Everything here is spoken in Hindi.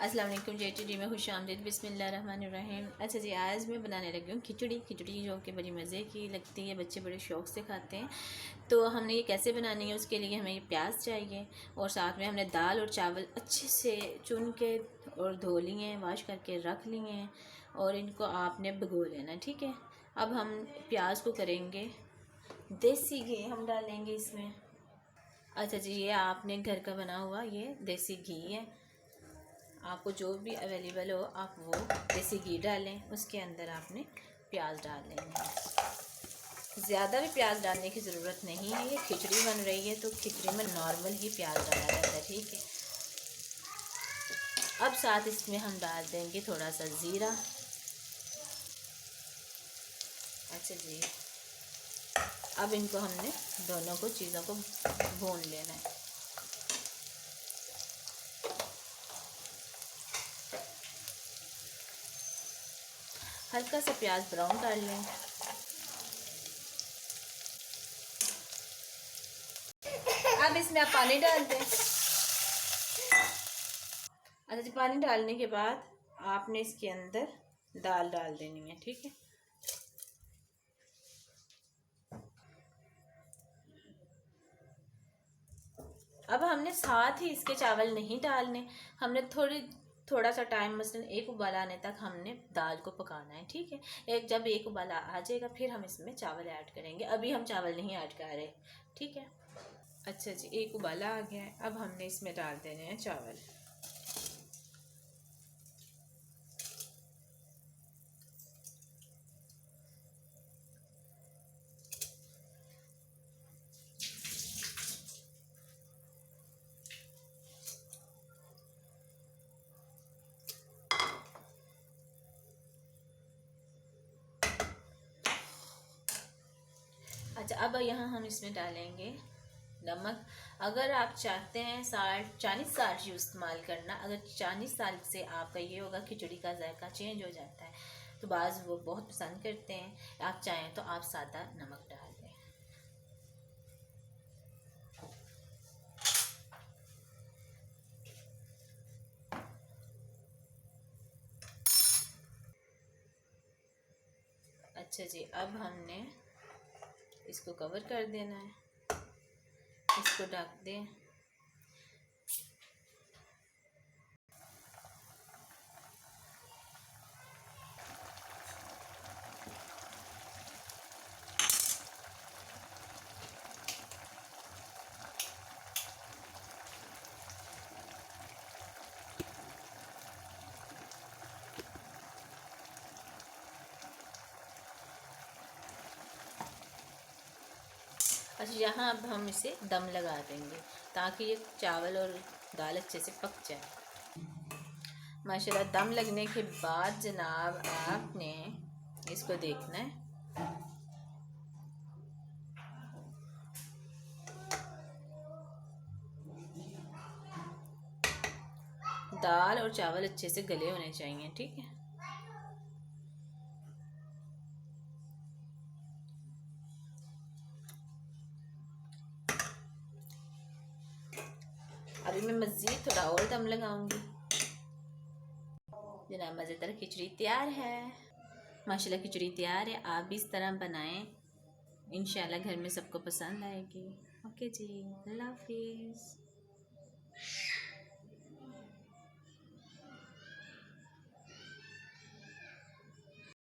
अस्सलाम वालेकुम जी में खुश आमदीद। बिस्मिल्लाहिर्रहमानिर्रहीम। अच्छा जी, आज मैं बनाने लगी हूँ खिचड़ी जो कि बड़ी मज़े की लगती है, बच्चे बड़े शौक़ से खाते हैं। तो हमने ये कैसे बनानी है, उसके लिए हमें ये प्याज चाहिए और साथ में हमने दाल और चावल अच्छे से चुन के और धो लिए हैं, वाश करके रख लिए हैं और इनको आपने भिगो लेना, ठीक है। अब हम प्याज को करेंगे, देसी घी हम डालेंगे इसमें। अच्छा जी, ये आपने घर का बना हुआ ये देसी घी है, आपको जो भी अवेलेबल हो आप वो देसी घी डालें। उसके अंदर आपने प्याज डाल लेंगे। ज़्यादा भी प्याज डालने की ज़रूरत नहीं है, ये खिचड़ी बन रही है तो खिचड़ी में नॉर्मल ही प्याज डाला जाता है, ठीक है। अब साथ इसमें हम डाल देंगे थोड़ा सा ज़ीरा। अच्छा जी, अब इनको हमने दोनों को चीज़ों को भून लेना है। हल्का सा प्याज ब्राउन कर लें। अब इसमें आप पानी डाल दें। अच्छा जी, पानी डालने के बाद आपने इसके अंदर दाल डाल देनी है, ठीक है। अब हमने साथ ही इसके चावल नहीं डालने, हमने थोड़ा सा टाइम मसलन एक उबाल आने तक हमने दाल को पकाना है, ठीक है। जब एक उबाला आ जाएगा फिर हम इसमें चावल ऐड करेंगे, अभी हम चावल नहीं ऐड कर रहे, ठीक है। अच्छा जी, एक उबाला आ गया है, अब हमने इसमें डाल देने हैं चावल। अच्छा, अब यहाँ हम इसमें डालेंगे नमक। अगर आप चाहते हैं साल्ट, चाइनीज़ साल्ट इस्तेमाल करना, अगर चाइनीज़ साल्ट से आपका ये होगा खिचड़ी का जायका चेंज हो जाता है, तो बाज़ वो बहुत पसंद करते हैं। आप चाहें तो आप सादा नमक डाल दें। अच्छा जी, अब हमने इसको कवर कर देना है, इसको ढक दें। अच्छा, यहाँ अब हम इसे दम लगा देंगे ताकि ये चावल और दाल अच्छे से पक जाए। माशाल्लाह, दम लगने के बाद जनाब आपने इसको देखना है। दाल और चावल अच्छे से गले होने चाहिए, ठीक है। अभी मैं मज़ीद थोड़ा और दम लगाऊंगी। जनाब, मज़ेदार खिचड़ी तैयार है। माशाल्लाह, खिचड़ी तैयार है, आप भी इस तरह बनाएं, इंशाल्लाह घर में सबको पसंद आएगी। ओके जी, अल्लाह हाफिज़।